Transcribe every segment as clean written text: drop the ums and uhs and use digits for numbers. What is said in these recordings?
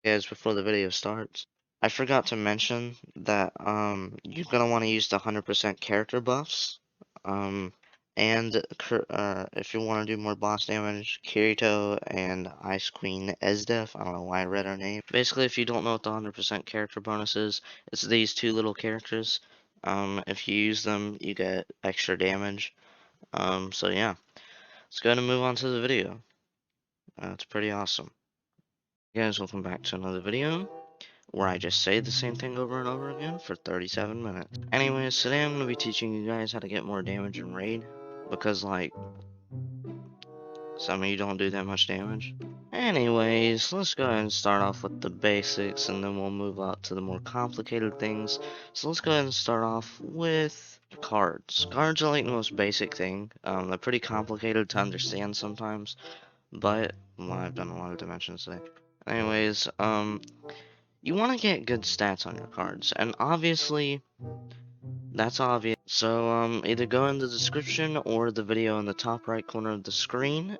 Guys, before the video starts, I forgot to mention that you're gonna want to use the 100% character buffs. And if you want to do more boss damage, Kirito and Ice Queen Esdef. I don't know why I read her name. Basically, if you don't know what the 100% character bonus is, it's these two little characters. If you use them, you get extra damage. So yeah, let's go ahead and move on to the video. It's pretty awesome. Guys, welcome back to another video where I just say the same thing over and over again for 37 minutes. Anyways, today I'm going to be teaching you guys how to get more damage in Raid, because like, some of you don't do that much damage. Anyways, let's go ahead and start off with the basics, and then we'll move up to the more complicated things. So let's go ahead and start off with cards. Cards are like the most basic thing. They're pretty complicated to understand sometimes, but well, I've done a lot of dimensions today. Anyways, you want to get good stats on your cards, and obviously, that's obvious. So, either go in the description or the video in the top right corner of the screen,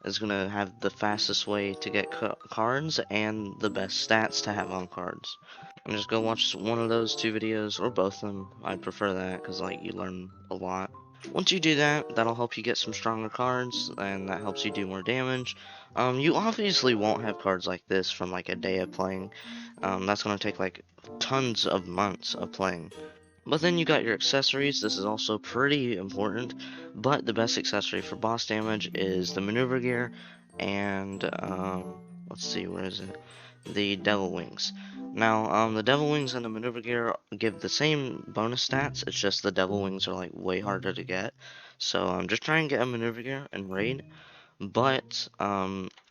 is gonna have the fastest way to get cards and the best stats to have on cards. And just go watch one of those two videos, or both of them. I prefer that, because, like, you learn a lot. Once you do that, that'll help you get some stronger cards, and that helps you do more damage. You obviously won't have cards like this from, like, a day of playing. That's gonna take, like, tons of months of playing. But then you got your accessories. This is also pretty important, but the best accessory for boss damage is the maneuver gear and let's see, where is it? The devil wings. Now, the devil wings and the maneuver gear give the same bonus stats. It's just the devil wings are like way harder to get. So just try and get a maneuver gear and raid. But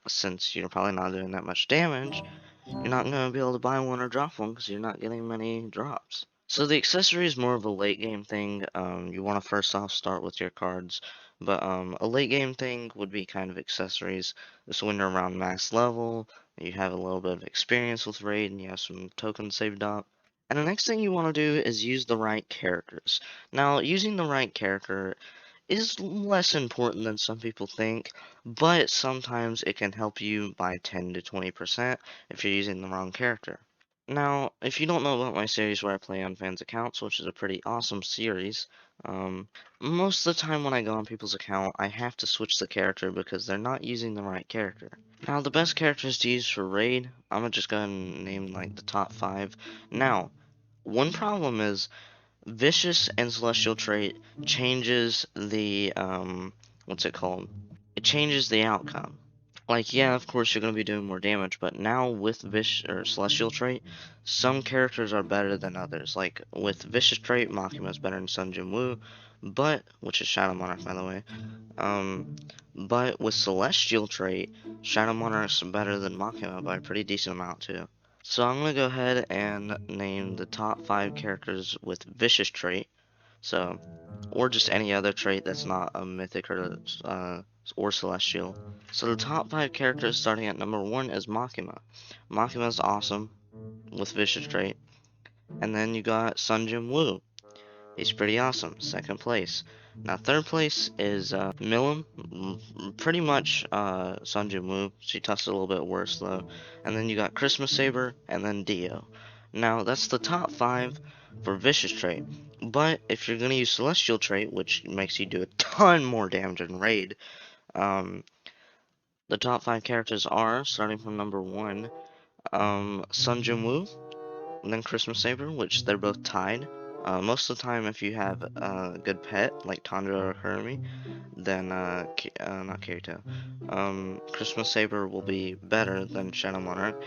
since you're probably not doing that much damage, you're not going to be able to buy one or drop one because you're not getting many drops. So the accessory is more of a late game thing. You want to first off start with your cards, but a late game thing would be kind of accessories. This when you're around max level, you have a little bit of experience with raid, and you have some tokens saved up. And the next thing you want to do is use the right characters. Now, using the right character is less important than some people think, but sometimes it can help you by 10 to 20% if you're using the wrong character. Now, if you don't know about my series where I play on fans' accounts, which is a pretty awesome series, most of the time when I go on people's account, I have to switch the character because they're not using the right character. Now, the best characters to use for Raid, I'm gonna just go ahead and name like the top 5. Now, one problem is Vicious and Celestial trait changes the, what's it called? It changes the outcome. Like, yeah, of course you're going to be doing more damage, but now with Vicious or Celestial trait, some characters are better than others. Like, with Vicious trait, Makima is better than Sun Jin Woo, but, which is Shadow Monarch, by the way. But with Celestial trait, Shadow Monarch's better than Makima by a pretty decent amount, too. So I'm gonna go ahead and name the top 5 characters with Vicious trait. So, or just any other trait that's not a mythic or celestial. So the top 5 characters starting at number 1 is Makima. Makima's awesome with Vicious trait. And then you got Sun Jin Woo. He's pretty awesome, second place. Now third place is Milim, pretty much Sun Jin Woo. She touched it a little bit worse though. And then you got Christmas Saber, and then Dio. Now that's the top 5 for Vicious trait. But if you're gonna use Celestial trait, which makes you do a ton more damage in Raid, um, the top 5 characters are, starting from number 1, Sun Jin Woo, and then Christmas Saber, which they're both tied. Most of the time, if you have a good pet, like Tundra or Kurumi, then, not Kirito, Christmas Saber will be better than Shadow Monarch.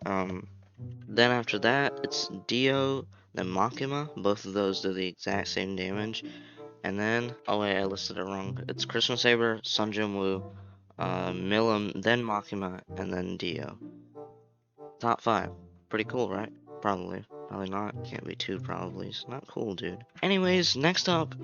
Um, then after that, it's Dio, then Makima. Both of those do the exact same damage. And then, oh wait, I listed it wrong. It's Christmas Saber, Sun Jin Woo, Milim, then Makima, and then Dio. Top 5. Pretty cool, right? Probably. Probably not. Can't be too probably. It's not cool, dude. Anyways, next up,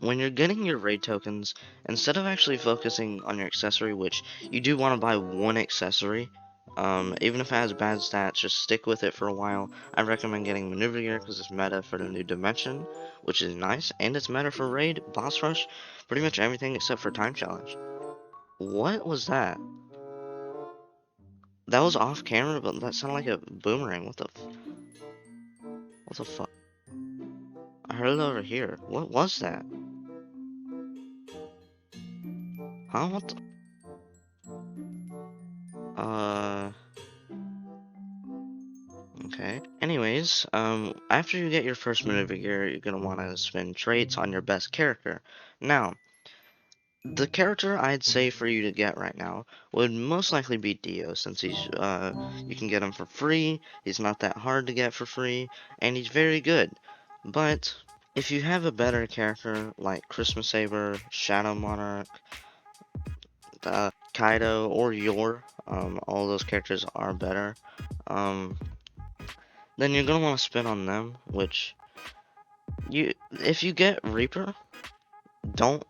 when you're getting your raid tokens, instead of actually focusing on your accessory, which you do want to buy one accessory, even if it has bad stats, just stick with it for a while. I recommend getting Maneuver Gear because it's meta for the new dimension, which is nice, and it's meta for raid, boss rush, pretty much everything except for time challenge. What was that? That was off camera, but that sounded like a boomerang. What the fuck? I heard it over here. What was that? Huh? What the? Okay. Anyways, after you get your first maneuver gear, you're gonna want to spend traits on your best character. Now, the character I'd say for you to get right now would most likely be Dio, since you can get him for free, he's not that hard to get for free, and he's very good. But, if you have a better character like Christmas Saber, Shadow Monarch, Kaido, or Yor, all those characters are better, um, then you're gonna want to spin on them, which, if you get Reaper, don't.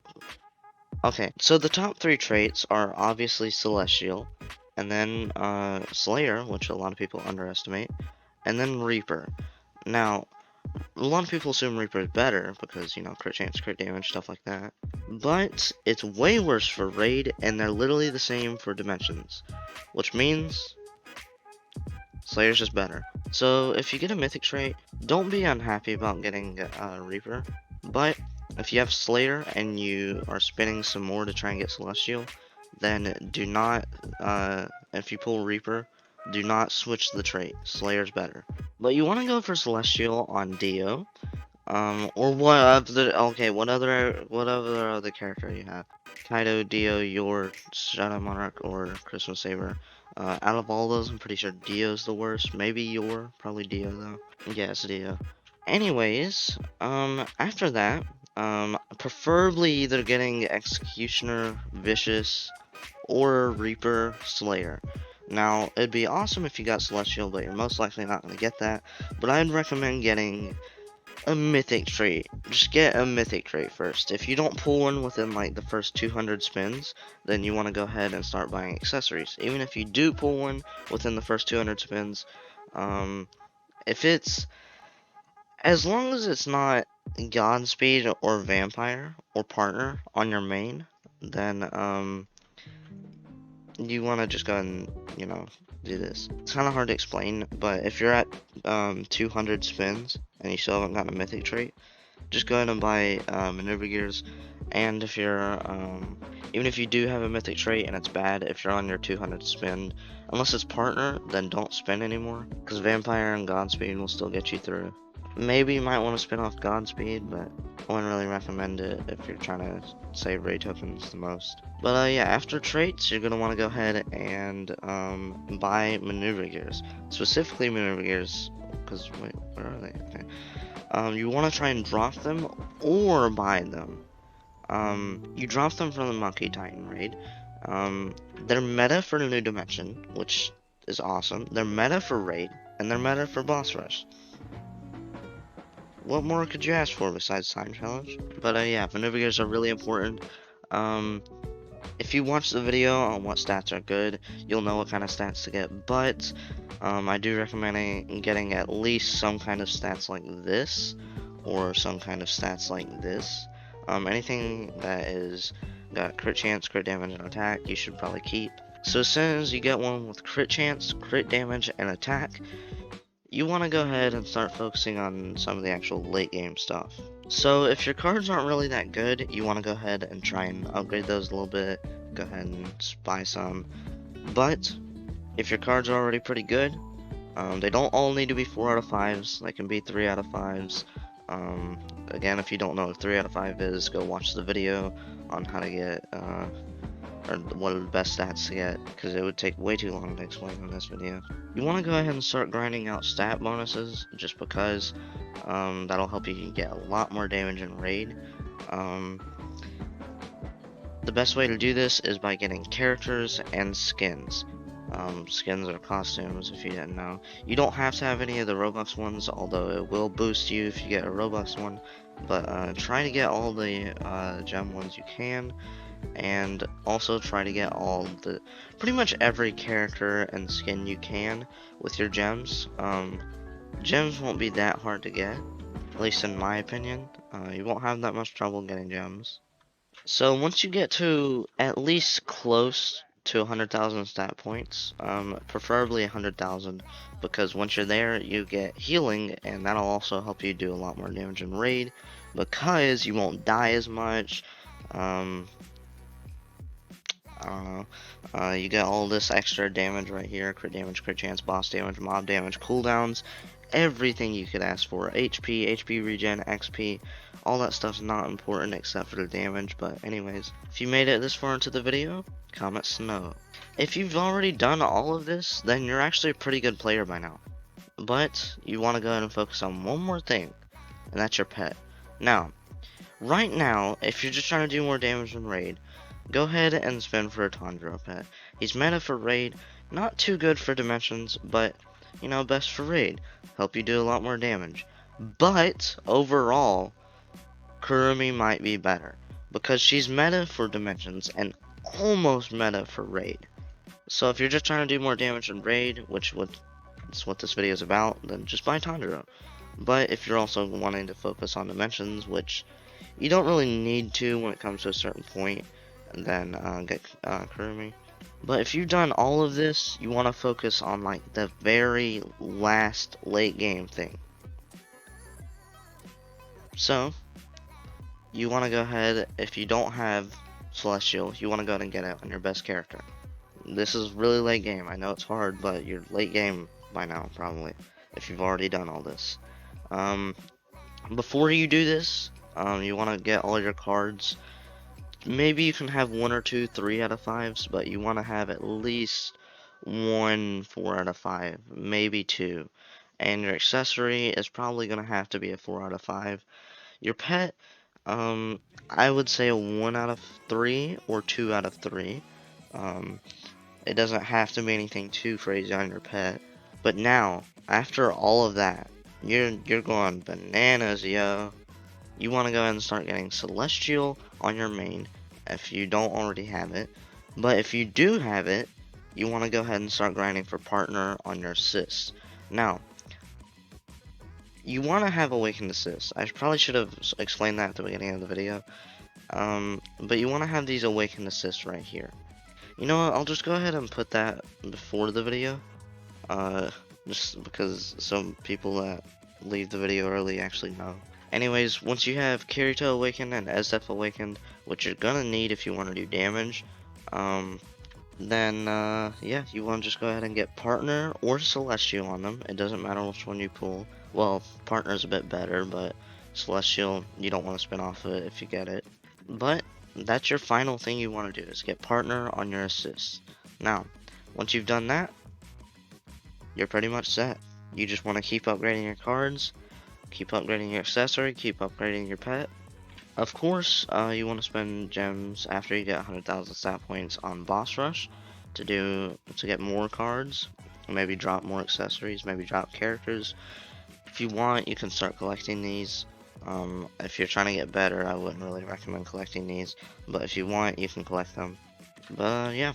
Okay, so the top 3 traits are obviously Celestial, and then Slayer, which a lot of people underestimate, and then Reaper. Now, a lot of people assume Reaper is better because, crit chance, crit damage, stuff like that. But it's way worse for Raid, and they're literally the same for Dimensions, which means Slayer's just better. So if you get a Mythic trait, don't be unhappy about getting Reaper, but if you have Slayer and you are spinning some more to try and get Celestial, then do not, if you pull Reaper, do not switch the trait. Slayer's better. But you want to go for Celestial on Dio, or what other character you have? Kaido, Dio, Yor, Shadow Monarch, or Christmas Saber. Out of all those, I'm pretty sure Dio's the worst. Maybe Yor, probably Dio though. Yes, Dio. Anyways, after that, preferably either getting Executioner, Vicious, or Reaper, Slayer. Now, it'd be awesome if you got Celestial, but you're most likely not going to get that. But I'd recommend getting a Mythic trait. Just get a Mythic trait first. If you don't pull one within like the first 200 spins, then you want to go ahead and start buying accessories. Even if you do pull one within the first 200 spins, if it's, as long as it's not Godspeed or Vampire or Partner on your main, then you want to just go ahead and, do this. It's kind of hard to explain, but if you're at 200 spins and you still haven't gotten a Mythic trait, just go ahead and buy Maneuver Gears. And if you're, even if you do have a Mythic trait and it's bad, if you're on your 200 spin, unless it's Partner, then don't spin anymore, because Vampire and Godspeed will still get you through. Maybe you might want to spin off Godspeed, but I wouldn't really recommend it if you're trying to save raid tokens the most. But yeah, after traits, you're going to want to go ahead and buy Maneuver Gears. Specifically Maneuver Gears, because, wait, where are they? Okay. You want to try and drop them or buy them. You drop them from the Monkey Titan raid. They're meta for the New Dimension, which is awesome. They're meta for raid, and they're meta for boss rush. What more could you ask for besides time challenge? But yeah, maneuver gears are really important. If you watch the video on what stats are good, you'll know what kind of stats to get. But I do recommend getting at least some kind of stats like this, or some kind of stats like this. Anything that is got crit chance, crit damage, and attack, you should probably keep. So as soon as you get one with crit chance, crit damage, and attack, you want to go ahead and start focusing on some of the actual late game stuff. So if your cards aren't really that good, you want to go ahead and try and upgrade those a little bit. Go ahead and buy some. But if your cards are already pretty good, they don't all need to be 4 out of 5s. They can be 3 out of 5s. Again, if you don't know what 3 out of 5 is, go watch the video on how to get or what are the best stats to get, because it would take way too long to explain in this video. You want to go ahead and start grinding out stat bonuses, just because that'll help you get a lot more damage in raid. The best way to do this is by getting characters and skins. Skins are costumes, if you didn't know. You don't have to have any of the Robux ones, although it will boost you if you get a Robux one. But try to get all the gem ones you can. And also try to get pretty much every character and skin you can with your gems. Gems won't be that hard to get, at least in my opinion. You won't have that much trouble getting gems. So once you get to at least close to 100,000 stat points, preferably 100,000, because once you're there, you get healing, and that'll also help you do a lot more damage in raid, because you won't die as much. I don't know. You get all this extra damage right here: crit damage, crit chance, boss damage, mob damage, cooldowns, everything you could ask for. HP regen, XP, all that stuff's not important except for the damage. But anyways, if you made it this far into the video, comment Snow. If you've already done all of this, then you're actually a pretty good player by now. But you want to go ahead and focus on one more thing, and that's your pet. Now, right now, if you're just trying to do more damage in raid, go ahead and spin for a Tanjiro pet. He's meta for raid, not too good for dimensions, but, you know, best for raid. Help you do a lot more damage. But, overall, Kurumi might be better, because she's meta for dimensions and almost meta for raid. So if you're just trying to do more damage in raid, which is what this video is about, then just buy Tanjiro. But if you're also wanting to focus on dimensions, which you don't really need to when it comes to a certain point, then get Kurumi. But if you've done all of this, you want to focus on like the very last late game thing. So you want to go ahead, if you don't have Celestial, you want to go ahead and get it on your best character. This is really late game. I know it's hard, but you're late game by now probably if you've already done all this. Before you do this, you want to get all your cards. Maybe you can have 1 or 2 3 out of 5s, but you want to have at least 1 4 out of 5, maybe 2. And your accessory is probably going to have to be a 4 out of 5. Your pet, I would say a 1 out of 3 or 2 out of 3. It doesn't have to be anything too crazy on your pet. But now, after all of that, you're going bananas, yo. You want to go ahead and start getting Celestial on your main if you don't already have it. But if you do have it, you want to go ahead and start grinding for partner on your assists. Now, you want to have Awakened Assist. I probably should have explained that at the beginning of the video. But you want to have these Awakened Assists right here. You know what, I'll just go ahead and put that before the video. Just because some people that leave the video early actually know. Anyways, once you have Kirito awakened and Esdeath awakened, which you're gonna need if you want to do damage, then yeah, you want to just go ahead and get Partner or Celestial on them. It doesn't matter which one you pull. Well, Partner's a bit better, but Celestial, you don't want to spin off of it if you get it. But that's your final thing you want to do, is get Partner on your assists. Now, once you've done that, you're pretty much set. You just want to keep upgrading your cards, keep upgrading your accessory, keep upgrading your pet. Of course, you want to spend gems after you get 100,000 stat points on Boss Rush to get more cards, maybe drop more accessories, maybe drop characters. If you want, you can start collecting these. If you're trying to get better, I wouldn't really recommend collecting these, but if you want, you can collect them. But yeah.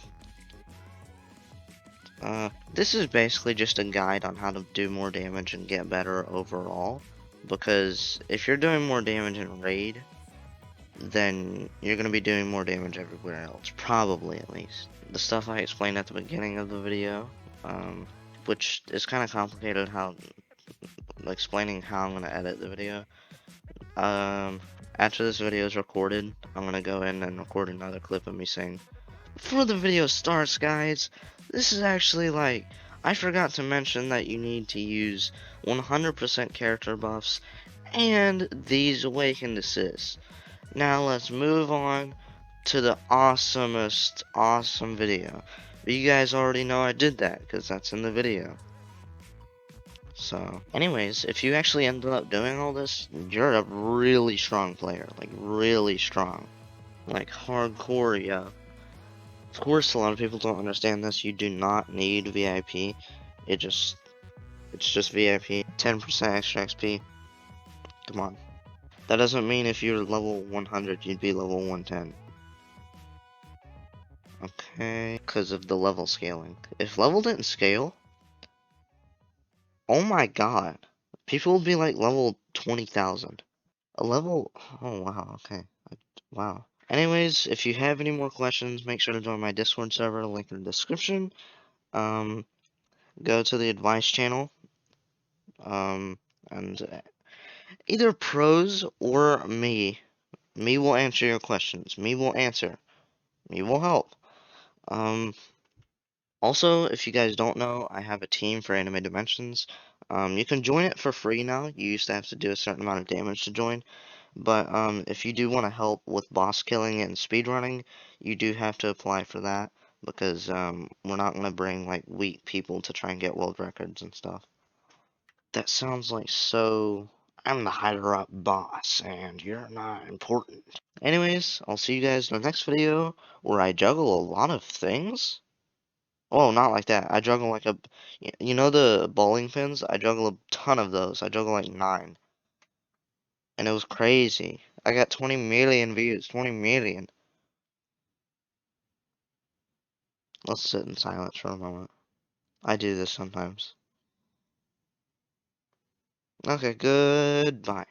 This is basically just a guide on how to do more damage and get better overall. Because if you're doing more damage in raid, then you're going to be doing more damage everywhere else. Probably, at least. The stuff I explained at the beginning of the video, which is kind of complicated how explaining how I'm going to edit the video. After this video is recorded, I'm going to go in and record another clip of me saying, before the video starts, guys, this is actually like, I forgot to mention that you need to use 100% character buffs and these Awakened Assists. Now let's move on to the awesomest awesome video. But you guys already know I did that because that's in the video. So, anyways, if you actually ended up doing all this, you're a really strong player. Like, really strong. Like, hardcore, yeah. Of course, a lot of people don't understand this. You do not need VIP. It's just VIP. 10% extra XP. Come on. That doesn't mean if you're level 100, you'd be level 110. Okay, because of the level scaling. If level didn't scale, oh my god, people would be like level 20,000. A level, oh wow, okay, wow. Anyways, if you have any more questions, make sure to join my Discord server, link in the description. Um, go to the advice channel. And either pros or me. Me will answer your questions. Me will answer. Me will help. Um, Also, if you guys don't know, I have a team for Anime Dimensions. You can join it for free now. You used to have to do a certain amount of damage to join. But if you do want to help with boss killing and speedrunning, you do have to apply for that because we're not going to bring like weak people to try and get world records and stuff. That sounds like so. I'm the higher up boss, and you're not important. Anyways, I'll see you guys in the next video where I juggle a lot of things. Oh, not like that. I juggle like a. You know the bowling pins? I juggle a ton of those. I juggle like 9. And it was crazy. I got 20 million views. 20 million. Let's sit in silence for a moment. I do this sometimes. Okay, goodbye.